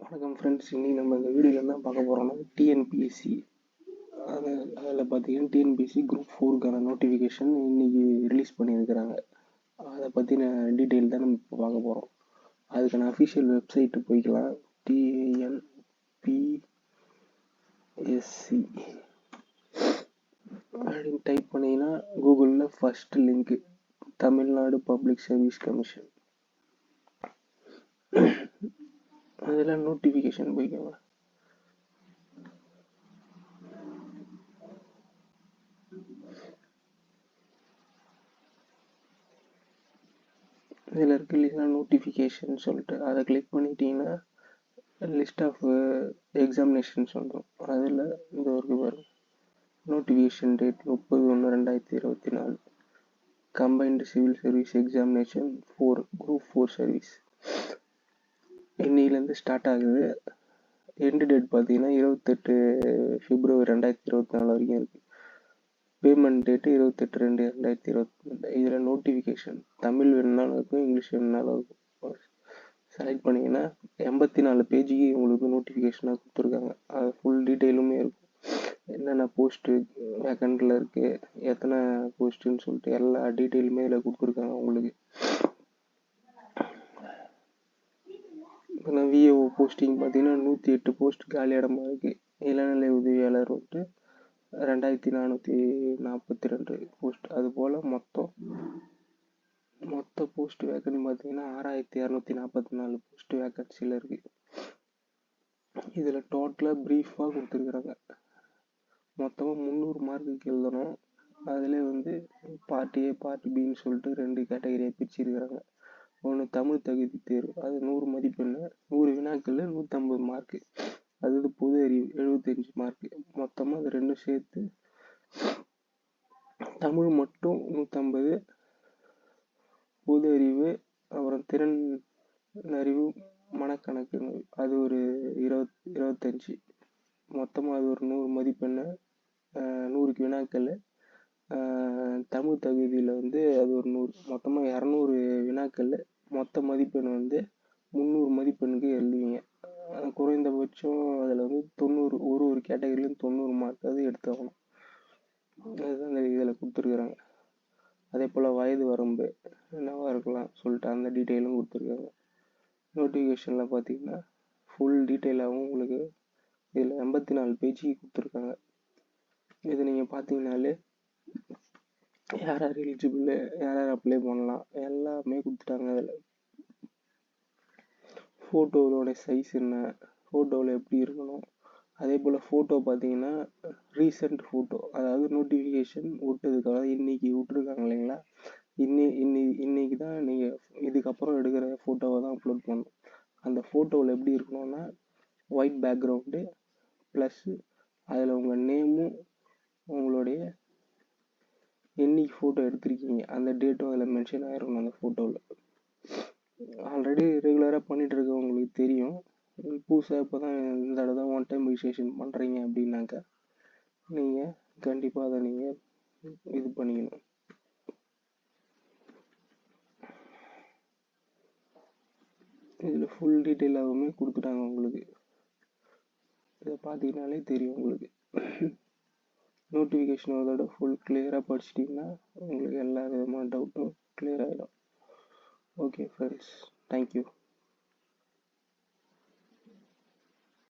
வணக்கம் ஃப்ரெண்ட்ஸ், இன்னைக்கு நம்ம இந்த வீடியோவில் என்ன பார்க்க போகிறோம்னா டிஎன்பிஎஸ்சி. அதில் பார்த்தீங்கன்னா டிஎன்பிஎஸ்சி குரூப் 4க்கான நோட்டிஃபிகேஷன் இன்னைக்கு ரிலீஸ் பண்ணியிருக்கிறாங்க. அதை பற்றின டீட்டெயில் தான் நம்ம இப்போ பார்க்க போகிறோம். அதுக்கான அஃபிஷியல் வெப்சைட்டு போய்க்கலாம். டிஎன்பிஎஸ்சி அப்படின்னு டைப் பண்ணிங்கன்னா கூகுளில் first link Tamil Nadu public service commission. அதில் நோட்டிஃபிகேஷன் போய்க்கோங்க. இதில் இருக்க இல்லைன்னா நோட்டிஃபிகேஷன் சொல்லிட்டு அதை கிளிக் பண்ணிட்டீங்கன்னா லிஸ்ட் ஆஃப் எக்ஸாமினேஷன்ஸ் வந்துடும். அதில் இந்த ஒரு வரும் notification date 30/1/2024 combined civil service examination 4 group 4 service இன்னிலேருந்து ஸ்டார்ட் ஆகுது. எண்டு டேட் பார்த்தீங்கன்னா 28 பிப்ரவரி 2024 வரைக்கும் இருக்குது. Payment date 28/2/2024. இதில் நோட்டிஃபிகேஷன் தமிழ் வேணுனாலும் இருக்கும், இங்கிலீஷ் வேணுனாலும் இருக்கும். செலக்ட் பண்ணிங்கன்னா 84 பேஜுக்கு உங்களுக்கு நோட்டிஃபிகேஷனாக கொடுத்துருக்காங்க. அது ஃபுல் டீட்டெயிலுமே இருக்கும். என்னென்ன போஸ்ட்டு வேக்கண்டில் இருக்குது, எத்தனை போஸ்ட்டுன்னு சொல்லிட்டு எல்லா டீட்டெயிலுமே இதில் கொடுத்துருக்காங்க உங்களுக்கு. இப்போ நான் விஏஓ போஸ்டிங் பார்த்தீங்கன்னா 108 போஸ்ட் காலி இடமா இருக்குது. இளநிலை உதவியாளர் வந்துட்டு 2442 போஸ்ட். அதுபோல் மொத்த போஸ்ட் வேக்கன்சி பார்த்தீங்கன்னா 6244 போஸ்ட் வேக்கன்சியில் இருக்குது. இதில் டோட்டலாக ப்ரீஃபாக கொடுத்துருக்குறாங்க. மொத்தமாக 300 மார்க்குக்கு எழுதணும். அதில் வந்து பார்ட் ஏ பார்ட் பின்னு சொல்லிட்டு 2 கேட்டகரியாக பிரிச்சுருக்கிறாங்க. ஒன்று தமிழ் தகுதி தேர்வு, அது 100 மதிப்பெண், 100 வினாக்கள் 150 மார்க்கு. அது பொது அறிவு 75 மார்க்கு. மொத்தமாக அது ரெண்டும் சேர்த்து தமிழ் மட்டும் 150, பொது அறிவு, அப்புறம் திறன் அறிவு, மனக்கணக்கு அது ஒரு 25. மொத்தமாக அது ஒரு 100 மதிப்பெண், 100 வினாக்கள். தமிழ் தகுதியில் வந்து அது ஒரு 100, மொத்தமாக 200 வினாக்கள். மொத்த மதிப்பெண் வந்து 300 மதிப்பெண்ணுக்கு எழுதுவீங்க. குறைந்தபட்சம் அதில் வந்து 90, ஒரு கேட்டகரியிலும் 90 மார்க் அது எடுத்தாகணும். அதுதான் இந்த இதில் கொடுத்துருக்குறாங்க. அதே போல் வயது வரம்பு என்னவாக இருக்கலாம் சொல்லிட்டு அந்த டீட்டெயிலும் கொடுத்துருக்காங்க. நோட்டிஃபிகேஷனில் பார்த்தீங்கன்னா ஃபுல் டீட்டெயிலாகவும் உங்களுக்கு இதில் 84 பேஜுக்கு கொடுத்துருக்காங்க. இது நீங்கள் பார்த்தீங்கன்னாலே யார் யார் எலிஜிபிள், யார் யார் அப்ளை பண்ணலாம் எல்லாமே கொடுத்துட்டாங்க. அதில் ஃபோட்டோவோட சைஸ் என்ன, ஃபோட்டோவில் எப்படி இருக்கணும், அதே போல் ஃபோட்டோ பார்த்தீங்கன்னா ரீசெண்ட் ஃபோட்டோ, அதாவது நோட்டிஃபிகேஷன் விட்டதுக்காக இன்றைக்கி விட்ருக்காங்க இல்லைங்களா, இன்னைக்கு தான் நீங்கள் இதுக்கப்புறம் எடுக்கிற ஃபோட்டோவை தான் அப்லோட் பண்ணணும். அந்த ஃபோட்டோவில் எப்படி இருக்கணும்னா ஒயிட் பேக்ரவுண்டு ப்ளஸ்ஸு அதில் உங்கள் நேமும் உங்களுடைய என்னைக்கு ஃபோட்டோ எடுத்திருக்கீங்க அந்த டேட்டும் அதில் மென்ஷன் ஆகிருக்கணும் அந்த ஃபோட்டோவில். ஆல்ரெடி ரெகுலராக பண்ணிகிட்டு இருக்கவங்களுக்கு தெரியும். புதுசாக இப்போ தான் இந்த தடவை தான் ஒன் டைம் ரிஜிஸ்ட்ரேஷன் பண்ணுறீங்க அப்படின்னாக்கா நீங்கள் கண்டிப்பாக அதை நீங்கள் இது பண்ணிக்கணும். இதில் ஃபுல் டீட்டெயிலாகவுமே கொடுத்துட்டாங்க உங்களுக்கு. இதை பார்த்தீங்கன்னாலே தெரியும் உங்களுக்கு. நோட்டிஃபிகேஷன் அதோட ஃபுல் கிளியராக படிச்சிட்டிங்கன்னா உங்களுக்கு எல்லா விதமான டவுட்டும் கிளியர் ஆகிடும். Okay friends, thank you.